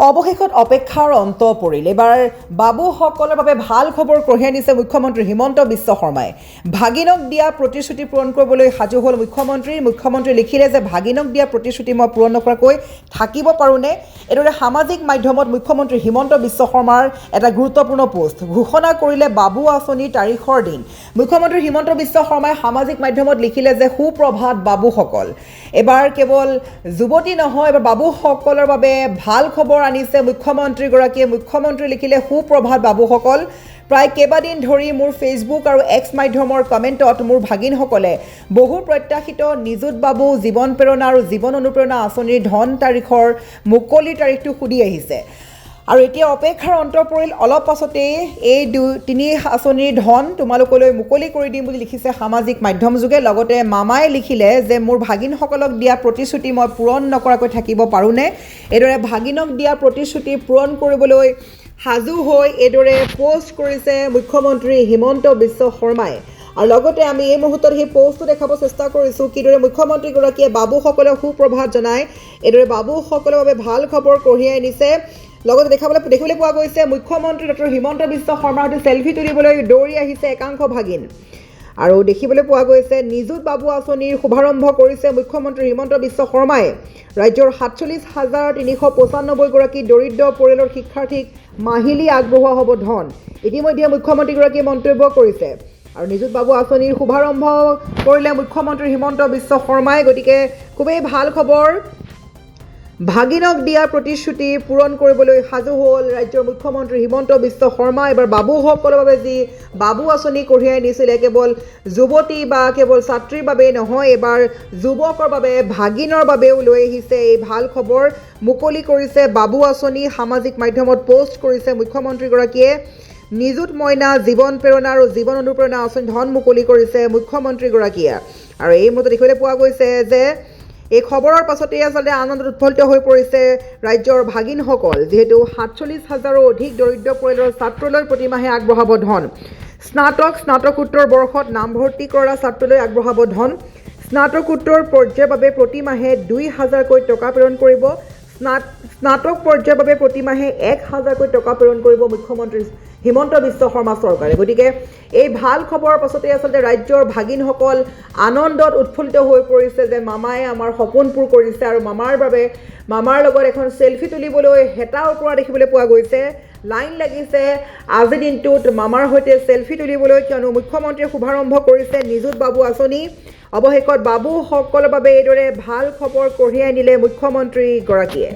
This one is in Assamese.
অৱশেষত অপেক্ষাৰ অন্ত পৰিল। এবাৰ বাবুসকলৰ বাবে ভাল খবৰ কঢ়িয়াই আনিছে মুখ্যমন্ত্ৰী হিমন্ত বিশ্ব শৰ্মাই। ভাগিনক দিয়া প্ৰতিশ্ৰুতি পূৰণ কৰিবলৈ সাজু হ'ল মুখ্যমন্ত্ৰী লিখিলে যে ভাগিনক দিয়া প্ৰতিশ্ৰুতি মই পূৰণ নকৰাকৈ থাকিব পাৰোঁনে। এইদৰে সামাজিক মাধ্যমত মুখ্যমন্ত্ৰী হিমন্ত বিশ্ব শৰ্মাৰ এটা গুৰুত্বপূৰ্ণ পোষ্ট ঘোষণা কৰিলে বাবু আঁচনিৰ তাৰিখৰ দিন। মুখ্যমন্ত্ৰী হিমন্ত বিশ্ব শৰ্মাই সামাজিক মাধ্যমত লিখিলে যে সুপ্ৰভাত বাবুসকল। এবাৰ কেৱল যুৱতী নহয়, এবাৰ বাবুসকলৰ বাবে ভাল খবৰ আনিছে মুখ্যমন্ত্ৰীগৰাকীয়ে। মুখ্যমন্ত্ৰী লিখিলে সুপ্ৰভাত বাবুসকল। প্ৰায় কেইবাদিন ধৰি মোৰ ফেচবুক আৰু এক্স মাধ্যমৰ কমেণ্টত মোৰ ভাগিনসকলে বহু প্ৰত্যাশিত নিযুত বাবু জীৱন প্ৰেৰণা আৰু জীৱন অনুপ্ৰেৰণা আঁচনিৰ ধন তাৰিখৰ মুকলিৰ তাৰিখটো সুধি আহিছে। আৰু এতিয়া অপেক্ষাৰ অন্ত পৰিল। অলপ পাছতেই এই তিনি আঁচনিৰ ধন তোমালোকলৈ মুকলি কৰি দিম বুলি লিখিছে সামাজিক মাধ্যম যোগে। লগতে মামাই লিখিলে যে মোৰ ভাগিনসকলক দিয়া প্ৰতিশ্ৰুতি মই পূৰণ নকৰাকৈ থাকিব পাৰোঁনে। এইদৰে ভাগিনক দিয়া প্ৰতিশ্ৰুতি পূৰণ কৰিবলৈ সাজু হৈ এইদৰে পোষ্ট কৰিছে মুখ্যমন্ত্ৰী হিমন্ত বিশ্ব শৰ্মাই। আৰু লগতে আমি এই মুহূৰ্তত সেই পোষ্টটো দেখাব চেষ্টা কৰিছোঁ কিদৰে মুখ্যমন্ত্ৰীগৰাকীয়ে বাবুসকলক সুপ্ৰভাত জনাই এইদৰে বাবুসকলৰ বাবে ভাল খবৰ কঢ়িয়াই আনিছে। লগতে দেখিবলৈ পোৱা গৈছে মুখ্যমন্ত্ৰী ডক্টৰ হিমন্ত বিশ্ব শৰ্মাৰ সৈতে চেলফি তুলিবলৈ দৌৰি আহিছে একাংশ ভাগিন। আৰু দেখিবলৈ পোৱা গৈছে নিযুত বাবু আঁচনিৰ শুভাৰম্ভ কৰিছে মুখ্যমন্ত্ৰী হিমন্ত বিশ্ব শৰ্মাই। ৰাজ্যৰ ৪৭,৩৯৫গৰাকী দৰিদ্ৰ পৰিয়ালৰ শিক্ষাৰ্থীক মাহিলী আগবঢ়োৱা হ'ব ধন। ইতিমধ্যে মুখ্যমন্ত্ৰীগৰাকীয়ে মন্তব্য কৰিছে আৰু নিযুত বাবু আঁচনিৰ শুভাৰম্ভ কৰিলে মুখ্যমন্ত্ৰী হিমন্ত বিশ্ব শৰ্মাই। গতিকে খুবেই ভাল খবৰ। ভাগিনক দিয়া প্ৰতিশ্ৰুতি পূৰণ কৰিবলৈ সাজু হ'ল ৰাজ্যৰ মুখ্যমন্ত্ৰী হিমন্ত বিশ্ব শৰ্মা। এবাৰ বাবুসকলৰ বাবে যি বাবু আঁচনি কঢ়িয়াই নিছিলে কেৱল যুৱতী বা কেৱল ছাত্ৰীৰ বাবেই নহয়, এবাৰ যুৱকৰ বাবে ভাগিনৰ বাবেও লৈ আহিছে এই ভাল খবৰ। মুকলি কৰিছে বাবু আঁচনি। সামাজিক মাধ্যমত পোষ্ট কৰিছে মুখ্যমন্ত্ৰীগৰাকীয়ে। নিযুত মইনা জীৱন প্ৰেৰণা আৰু জীৱন অনুপ্ৰেৰণা আঁচনি ধন মুকলি কৰিছে মুখ্যমন্ত্ৰীগৰাকীয়ে। আৰু এই মতে দেখিবলৈ পোৱা গৈছে যে এই খবৰৰ পাছতেই আচলতে আনন্দত উৎফুল্লিত হৈ পৰিছে ৰাজ্যৰ ভাগিনসকল, যিহেতু ৪৭,০০০ৰো অধিক দৰিদ্ৰ পৰিয়ালৰ ছাত্ৰলৈ প্ৰতিমাহে আগবঢ়াব ধন। স্নাতকোত্তৰ বৰ্ষত নামভৰ্তি কৰা ছাত্ৰলৈ আগবঢ়াব ধন। স্নাতকোত্তৰ পৰ্যায়ৰ বাবে প্ৰতিমাহে ২,০০০কৈ টকা প্ৰেৰণ কৰিব। স্নাতক পৰ্যায়ৰ বাবে প্ৰতিমাহে ১,০০০কৈ টকা প্ৰেৰণ কৰিব মুখ্যমন্ত্ৰী হিমন্ত বিশ্ব শৰ্মা চৰকাৰে। গতিকে এই ভাল খবৰৰ পাছতেই আচলতে ৰাজ্যৰ ভাগিনসকল আনন্দত উৎফুল্লিত হৈ পৰিছে যে মামাই আমাৰ সপোন পূৰ কৰিছে। আৰু মামাৰ লগত এখন চেলফি তুলিবলৈ হেতাও পৰা দেখিবলৈ পোৱা গৈছে। লাইন লাগিছে আজিৰ দিনটোত মামাৰ সৈতে চেলফি তুলিবলৈ, কিয়নো মুখ্যমন্ত্ৰীয়ে শুভাৰম্ভ কৰিছে নিযুত বাবু আঁচনি। অৱশেষত বাবুসকলৰ বাবে এইদৰে ভাল খবৰ কঢ়িয়াই আনিলে মুখ্যমন্ত্ৰীগৰাকীয়ে।